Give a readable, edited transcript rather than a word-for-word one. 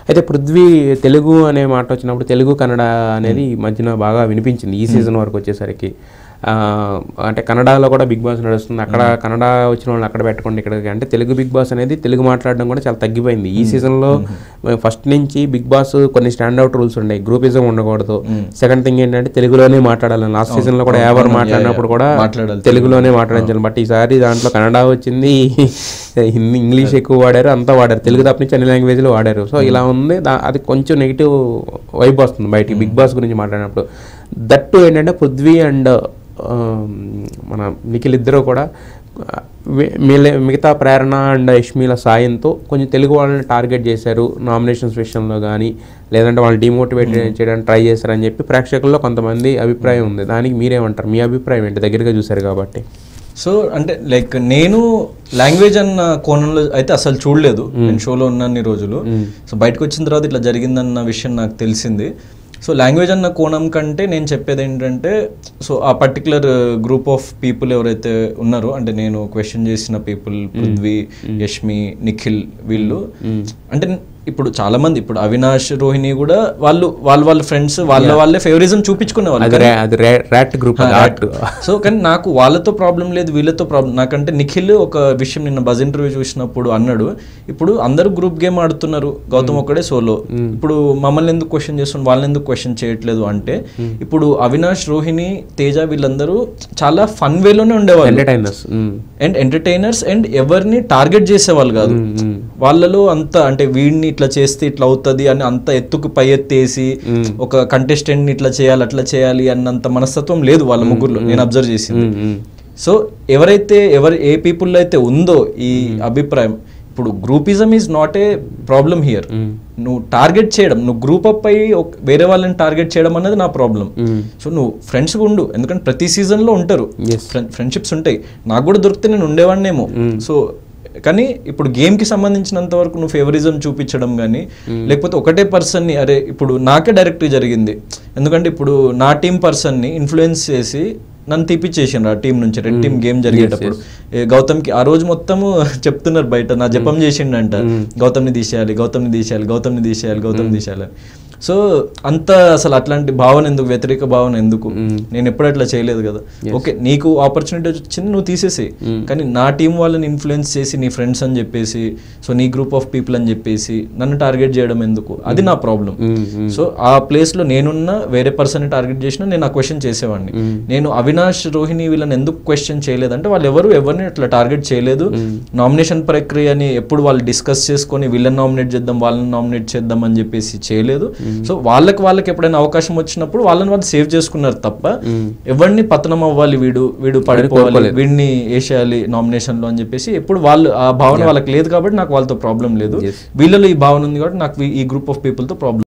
అయితే పృథ్వీ తెలుగు అనే మాట వచ్చినప్పుడు తెలుగు కన్నడ అనేది మధ్యన బాగా వినిపించింది ఈ సీజన్ వరకు వచ్చేసరికి. అంటే కన్నడలో కూడా బిగ్ బాస్ నడుస్తుంది, అక్కడ కన్నడ వచ్చిన వాళ్ళని అక్కడ పెట్టుకోండి ఇక్కడికి అంటే తెలుగు బిగ్ బాస్ అనేది తెలుగు మాట్లాడడం కూడా చాలా తగ్గిపోయింది ఈ సీజన్లో. ఫస్ట్ నుంచి బిగ్ బాస్ కొన్ని స్టాండ్అవుట్ రూల్స్ ఉన్నాయి, గ్రూపిజం ఉండకూడదు. సెకండ్ థింగ్ ఏంటంటే తెలుగులోనే మాట్లాడాలి. లాస్ట్ సీజన్లో కూడా ఎవరు మాట్లాడినప్పుడు కూడా తెలుగులోనే మాట్లాడించాలి. బట్ ఈసారి దాంట్లో కన్నడ వచ్చింది, హిందీ ఇంగ్లీష్ ఎక్కువ వాడారు, అంతా వాడారు, తెలుగు తప్ప నుంచి అన్ని లాంగ్వేజ్లు వాడారు. సో ఇలా ఉంది, అది కొంచెం నెగిటివ్ వైబ్ వస్తుంది బయటికి బిగ్ బాస్ గురించి మాట్లాడినప్పుడు. దట్టు ఏంటంటే పృథ్వీ అండ్ మన నిఖిల్ ఇద్దరు కూడా మిగతా ప్రేరణ అండ్ యష్మిల సాయంతో కొంచెం తెలుగు వాళ్ళని టార్గెట్ చేశారు నామినేషన్స్ విషయంలో కానీ, లేదంటే వాళ్ళు డిమోటివేట్ చేయడానికి ట్రై చేశారని చెప్పి ప్రేక్షకుల్లో కొంతమంది అభిప్రాయం ఉంది. దానికి మీరేమంటారు? మీ అభిప్రాయం ఏంటి, దగ్గరగా చూశారు కాబట్టి? సో అంటే లైక్ నేను లాంగ్వేజ్ అన్న కోణంలో అయితే అసలు చూడలేదు, నేను షోలో ఉన్నన్ని రోజులు. సో బయటకు వచ్చిన తర్వాత ఇట్లా జరిగిందన్న విషయం నాకు తెలిసింది. సో లాంగ్వేజ్ అన్న కోణం కంటే నేను చెప్పేది ఏంటంటే, సో ఆ పర్టికులర్ గ్రూప్ ఆఫ్ పీపుల్ ఎవరైతే ఉన్నారో, అంటే నేను క్వశ్చన్ చేసిన పీపుల్ పృథ్వీ, యష్మి, నిఖిల్, వీళ్ళు అంటే ఇప్పుడు చాలా మంది, ఇప్పుడు అవినాష్, రోహిణి కూడా వాళ్ళ ఫ్రెండ్స్ వాళ్ళే ఫేవరిజం చూపించుకునే వాళ్ళు. సో కానీ నాకు వాళ్ళతో ప్రాబ్లం లేదు, వీళ్ళతో ప్రాబ్లం. నాకంటే నిఖిల్ ఒక విషయం నిన్న బజ్ ఇంటర్వ్యూ చూసినప్పుడు అన్నాడు, ఇప్పుడు అందరూ గ్రూప్ గేమ్ ఆడుతున్నారు, గౌతమ్ ఒక్కడే సోలో, ఇప్పుడు మమ్మల్ని ఎందుకు క్వశ్చన్ చేస్తున్నారు, వాళ్ళని ఎందుకు క్వశ్చన్ చేయట్లేదు అంటే, ఇప్పుడు అవినాష్, రోహిణి, తేజ వీళ్ళందరూ చాలా ఫన్ వేలోనే ఉండేవాళ్ళు, ఎంటర్టైనర్స్ అండ్ ఎవరిని టార్గెట్ చేసేవాళ్ళు కాదు. వాళ్ళలో అంత అంటే వీడిని ఇట్లా చేస్తే ఇట్లా అవుతుంది అని అంత ఎత్తుకు పై ఎత్తేసి ఒక కంటెస్టెంట్ ని ఇట్లా చేయాలి అట్లా చేయాలి అన్నంత మనస్తత్వం లేదు వాళ్ళ ముగ్గురులో, నేను అబ్జర్వ్ చేసింది. సో ఏ పీపుల్ అయితే ఉందో ఈ అభిప్రాయం, ఇప్పుడు groupism is not a problem here. నువ్వు టార్గెట్ చేయడం, నువ్వు గ్రూప్ అప్ అయ్యి వేరే వాళ్ళని టార్గెట్ చేయడం అనేది నా ప్రాబ్లం. సో నువ్వు ఫ్రెండ్స్గా ఉండు, ఎందుకంటే ప్రతి సీజన్లో ఉంటారు, ఫ్రెండ్షిప్స్ ఉంటాయి. నాకు కూడా దొరికితే నేను ఉండేవాడినేమో. సో కానీ ఇప్పుడు గేమ్కి సంబంధించినంత వరకు నువ్వు ఫేవరిజం చూపించడం కానీ, లేకపోతే ఒకటే పర్సన్ని, అరే ఇప్పుడు నాకే డైరెక్ట్గా జరిగింది, ఎందుకంటే ఇప్పుడు నా టీం పర్సన్ని ఇన్ఫ్లుయెన్స్ చేసి నన్ను తీపిచ్చేసిండ్రు ఆ టీం నుంచి. రెడ్ టీం గేమ్ జరిగేటప్పుడు గౌతమ్కి ఆ రోజు మొత్తము చెప్తున్నారు బయట, నా జపం చేసిండంట, గౌతమ్ని తీసేయాలి, గౌతమ్ని తీసేయాలి, గౌతమ్ని తీసేయాలి, గౌతమ్ని తీసేయాలి. సో అంత అసలు అట్లాంటి భావన ఎందుకు, వ్యతిరేక భావన ఎందుకు? నేను ఎప్పుడు అట్లా చేయలేదు కదా. ఓకే, నీకు ఆపర్చునిటీ వచ్చింది, నువ్వు తీసేసేయి. కానీ నా టీం వాళ్ళని ఇన్ఫ్లుయెన్స్ చేసి నీ ఫ్రెండ్స్ అని చెప్పేసి, సో నీ గ్రూప్ ఆఫ్ పీపుల్ అని చెప్పేసి నన్ను టార్గెట్ చేయడం ఎందుకు? అది నా ప్రాబ్లం. సో ఆ ప్లేస్లో నేనున్న వేరే పర్సన్ని టార్గెట్ చేసినా నేను ఆ క్వశ్చన్ చేసేవాడిని. నేను అవినాష్, రోహిణి వీళ్ళని ఎందుకు క్వశ్చన్ చేయలేదంటే, వాళ్ళు ఎవరిని అట్లా టార్గెట్ చేయలేదు. నామినేషన్ ప్రక్రియని ఎప్పుడు వాళ్ళు డిస్కస్ చేసుకొని వీళ్ళని నామినేట్ చేద్దాం, వాళ్ళని నామినేట్ చేద్దాం అని చెప్పేసి చేయలేదు. సో వాళ్ళకి ఎప్పుడైనా అవకాశం వచ్చినప్పుడు వాళ్ళని వాళ్ళు సేవ్ చేసుకున్నారు తప్ప, ఎవరిని పతనం అవ్వాలి, వీడు పడిపోవాలి, వీడిని వేసేయాలి నామినేషన్ లో అని చెప్పేసి ఎప్పుడు వాళ్ళు ఆ భావన వాళ్ళకి లేదు. కాబట్టి నాకు వాళ్ళతో ప్రాబ్లం లేదు. వీళ్ళలో ఈ భావన ఉంది కాబట్టి నాకు ఈ గ్రూప్ ఆఫ్ పీపుల్ తో ప్రాబ్లం.